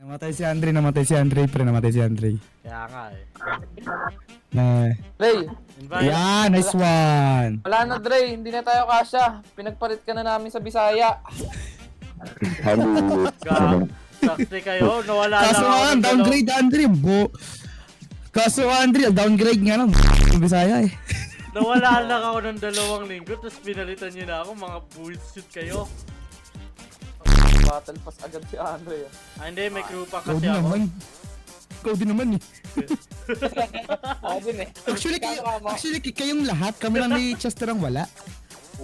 Namatay si Andre, pre, namatay si Andre. Kaya nga eh. Ray, Yeah, nice one. wala na Dre, hindi na tayo kasya. Pinagpalit ka na namin sa Bisaya. Sakti kayo, nawala Kaso lang ako nga, ng downgrade Andre, Kaso Andre, downgrade nga lang, Bisaya eh. Nawala lang ako ng 2 linggo, tapos pinalitan nyo na ako, mga bullshit kayo. Battle pass agad si Andre. Ah, hindi, may crew pa Ikaw kasi din ako. naman. Ikaw din naman eh. Ako din eh. Actually, kayong lahat, kami lang ni Chester ang wala.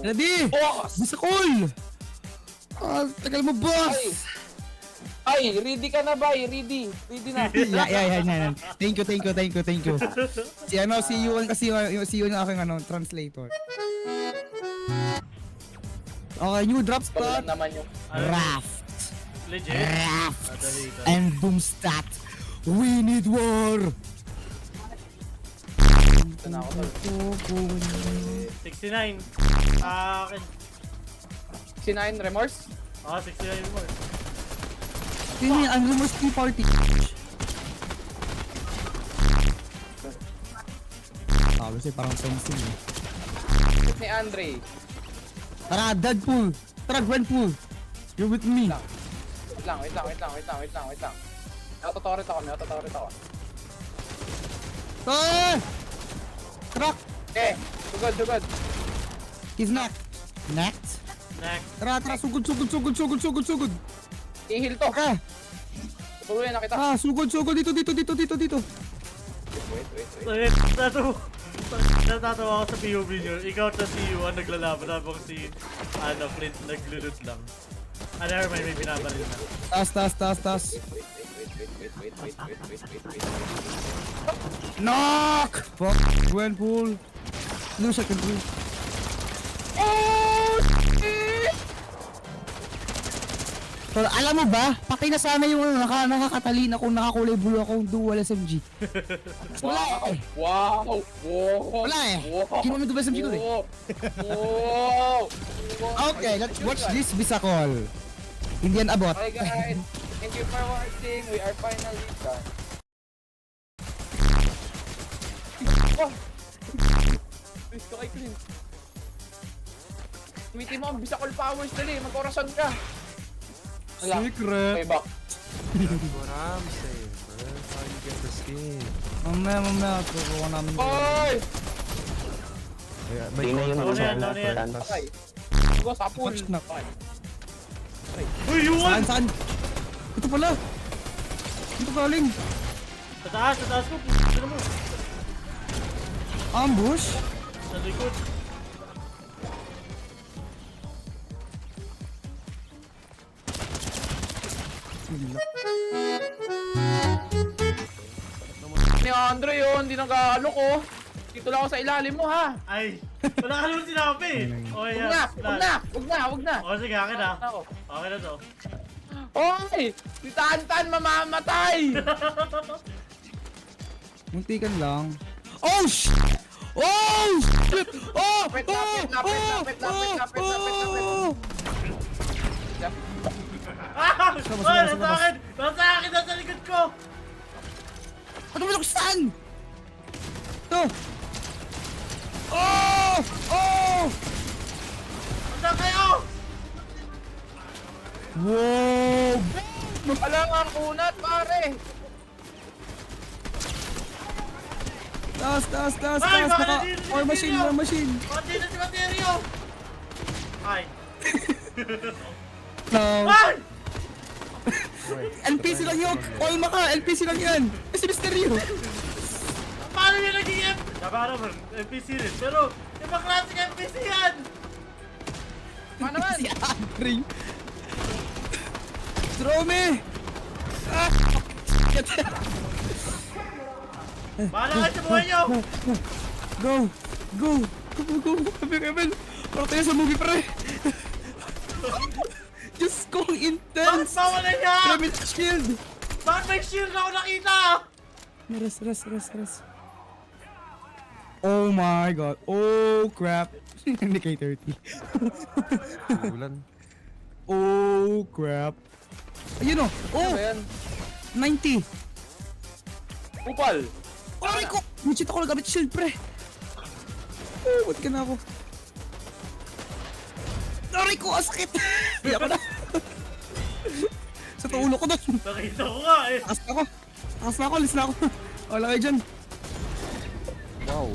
Ready? Boss! Bisa call! Ah, tagal mo, boss! Ay, ready ka na ba? Ready. Ready na. Yeah. Thank you. Si Yuan kasi, si Yuan ang aking translator. Okay, new drop Ikaw spot. lang naman yung... Raft. Legit? Raft. Dali. And Boomstat. We need war. Ito na ako tol. 69. Akin. Si Nine Remorse? Ah, 69 more. Hindi, ang rumors tea party. Kasi parang fencing eh. Hit ni Andre. Tara, Deadpool. Tara, Gwenpool. You're with me. Wait lang. Autotorit ako. Ah! Truck! Eh, sugod. He's knocked. Knocked? Next. Tara, sugod. I-heal to. Tara, Tuloy na kita. sugod. Dito. Wait. Natatawa ako sa POV nyo. Ikaw at si Yuan naglalaban habang si Flint naglulot lang. Ah, never mind, may binabaril na. Taas. Knock! Fuck, Gwenpool. No second rule. Pero alam mo ba, paki na sana yung nakakatalina kung nakakulay blue akong dual SMG. Wala eh. Wow! Wala eh. Kinuha mo dual SMG ko eh. Wow! Okay, let's watch this Bisacol. Indian abot. Okay guys, thank you for watching. We are finally done. Oh! Please ko kay Clint. Tumitin mo ang Bisacol powers dali. Mag-orasan ka. Secret. Okay, back. That's what I'm saying, bro. That's how you get the skin. Mamaya, kukuha namin. Oy! Yeah, may Down yan. Okay. Go sa pool. Watch na. Okay. Uy, Yuan! Saan? Ito pala. Ito galing. Sa taas ko. Sino mo? Ambush? Sa likod. Ni Andre yun, hindi nag-ano ko. Dito lang ako sa ilalim mo ha. Ay, wala ka naman sinabi. Okay, Wag na. O, sige, akin na. Ako. Okay na to. Oy! Si Tantan mamamatay! Muntikan lang. Oh shit! Oh shit! Oh! Lapit. Ah! Oy, nasa akin, nasa likod ko! Ano mo saan? Ito! Oh! Oh! Saan kayo? Wow! Alam ang kunat pare! Taas! Ay, bakit Naka... hindi War machine! Pati na si Materio! Ay! No. Ay! NPC lang yun! Olma ka! NPC lang yan! Kasi Mysterio! Paano niya naging Naman, NPC rin. Pero, ibang klaseng NPC yan! Paano man? Si Andre! Throw me! Ah! Bahala kayo sa buhay niyo! Go! Kevin! Parang tayo sa movie pre! Diyos ko, ang Bakit intense! bawal na niya? Pyramid shield! Bakit may shield ako nakita? Rest. Oh my god. Oh crap. Hindi kay 30. Ulan. Oh crap. Ayun oh. Ano Oh! ba yan? 90. Upal. Aray ko! Midget ako nagamit shield, pre. Oh, ba't ka na ako? Aray ko, ang sakit! Iyak ko na. Sa tulo ko doon. Nakita ko nga eh. Takas na ako. Takas na ako, alis na ako. Wala kayo dyan. Wow.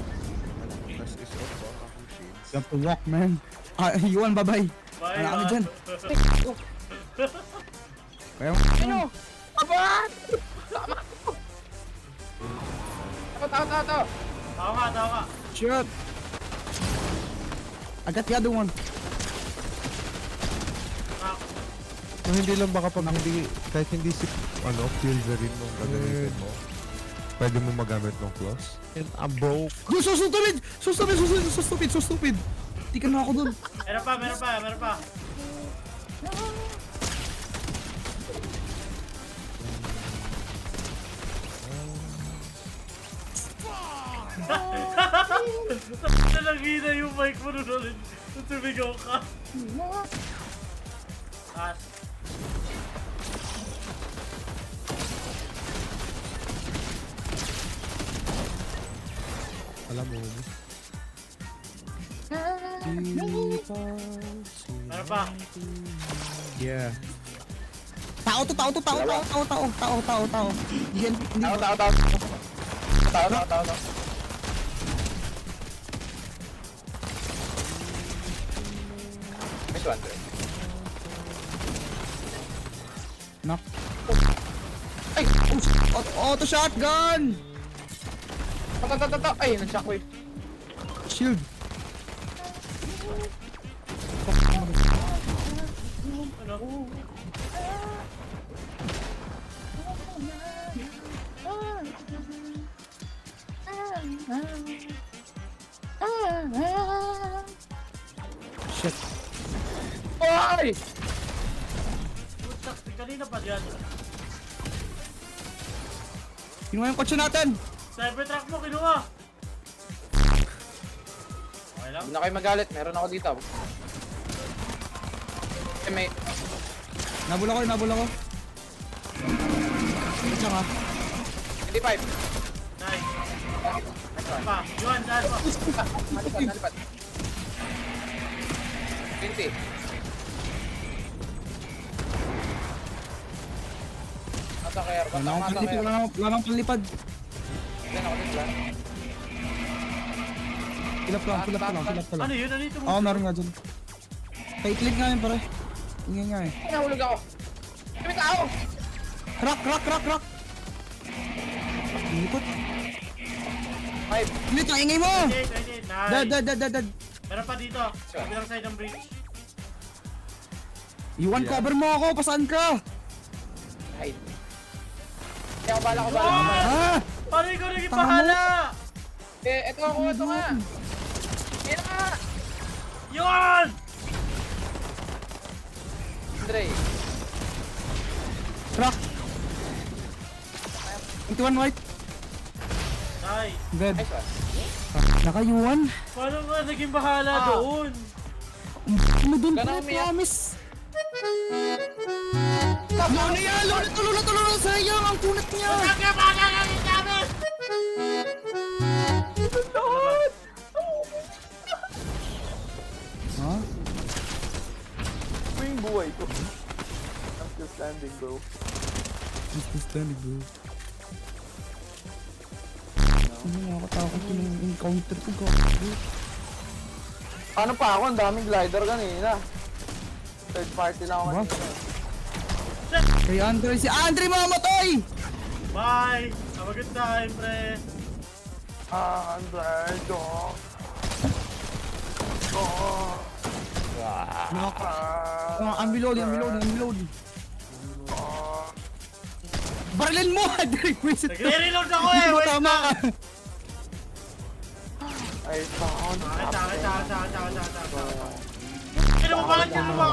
That's is off ba? Akong shades. You have to walk, man. Iwan, bye-bye. Bye, Wala kami ah. dyan. Kaya Ano? Abat! Tama ko. Tao. Tama ka. shit. I got the other one. Ah, Kung hindi lang baka pag hindi, kahit hindi si, Pilverin mong gagamitin mo, pwede mo magamit ng claws. And I'm broke. Dude, so stupid. Di ka na ako dun. meron pa. Nalangina yung mic mo nun ulit. Nung tumigaw ka. Ah, Alam mo. meron pa. Yeah. Tao. Hindi. Tao. Miss 100. Knock. Ay! Auto shotgun! Tao. Ay, nag-shockwave. Shield. Ano? Shit. Ay! Putak, kanina pa dyan. Kinuha yung kotse natin! Cybertruck mo, kinuha. Okay lang? Hindi na kayo magalit. Meron ako dito. May... Nabula ko. Wait lang ha. 25. Nice. Pa, Yuan, dahil pa. Nalipat. 20. Nasa kaya. Wala nang panlipad. Yan ako din lang. Kilap lang. Ano yun? Ano ito mo? Oo, meron nga dyan. Kay-click nga yun, pare. Ingay nga eh. Nahulog ako. Kami tao! Rock! Likot. 5. Limit ang ingay mo! 28, nice. Dead. Meron pa dito. Kabilang side ng bridge. Iwan, cover mo ako. Pasaan ka? Hide. Kaya ako bala. Ah! Paano ikaw naging Tama mo. pahala? Ito nga. Yan nga. Yuan! Andre. Rock. 21 white. Nice. Dead. Nice one. Nakayuan. Paano nga naging bahala doon? Ano dun, Ganun pre? umiyak. Promise. Lolo yan! Lolo! Sayang! Ang kunat niya! Kaya bahala na rin namin! Ha? Ito yung buhay ko. I'm still standing, bro. Just standing, bro. Ano nakakatakot yung encounter ko, bro? Ano pa ako? Ang daming glider kanina. Third party lang ako What? kanina. Kay Andre, si Andre mamamatay! Bye! Have a good time, pre. Andre, dog. I'm reloading. Barilin mo! Andre, visit ka! Nagre-reload ako eh! Hindi mo Wait tama lang! ka! I found Kaya mo bakit yun mo?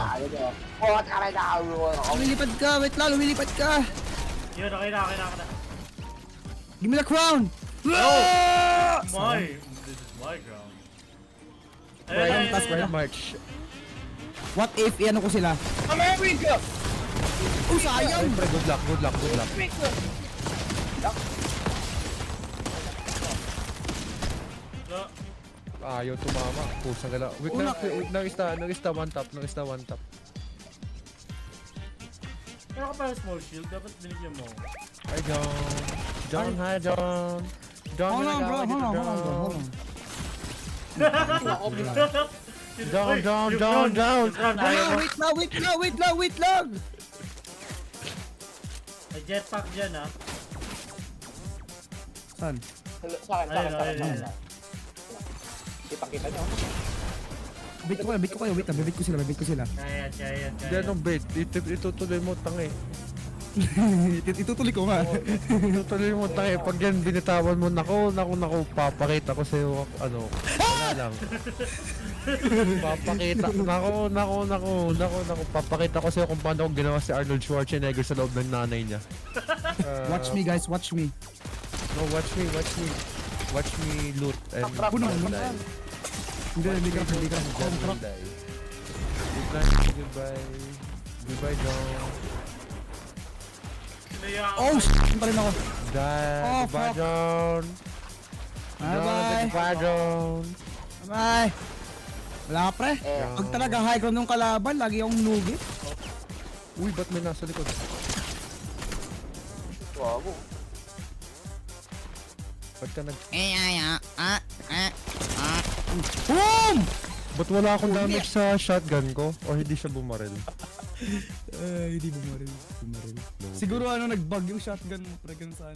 Lumilipad ka! Wait lang, lumilipad ka! Yun, okay na. Give me the crown! This is my ground. Brian, tas Brian. March. What if, ano ko sila? America! Oh, sayang! Pre, good luck, good luck, good luck. No. Ayaw tumama. Pusang gala. Wait Una, na, nag-ista one tap, nag-ista one tap. Pero ka pa small shield, dapat binigyan mo. Hi, John. John, hi, John. John, Hold on, bro. nag-away Hold dito, on, hold on, bro. Hold on. John, John, John, John. Ayaw mo. Wait lang! May jetpack dyan ah. Saan? Sa akin, sa akin, sa akin, sa akin. Kita-kita nyo. Bait ko kayo. Wait lang, bait ko sila. Kaya yan. Hindi, anong bait? Itutuloy mo, tangay. Itutuloy ko nga. Itutuloy mo, tangay. Pag yan binitawan mo, naku, papakita ko sa'yo, ano, wala lang. Papakita, naku, papakita ko sa'yo kung paano ko ginawa si Arnold Schwarzenegger sa loob ng nanay niya. Watch me, guys. Watch me. No, watch me. Watch me loot and Puno, die. puno. Hindi ka. Goodbye. Goodbye, John. Oh, shit pa rin ako. Die. Oh, Goodbye, fuck. John. Bye-bye. Goodbye, John. Bye. Wala ka, pre. Pag talaga high ground ng kalaban, lagi akong lugi. Uy, ba't may nasa likod? Wago. Ba't ka nag... Boom! Ba't wala akong damage sa shotgun ko? O hindi siya bumaril? Hindi bumaril. Siguro nag-bug yung shotgun mo, pre, ganun saan.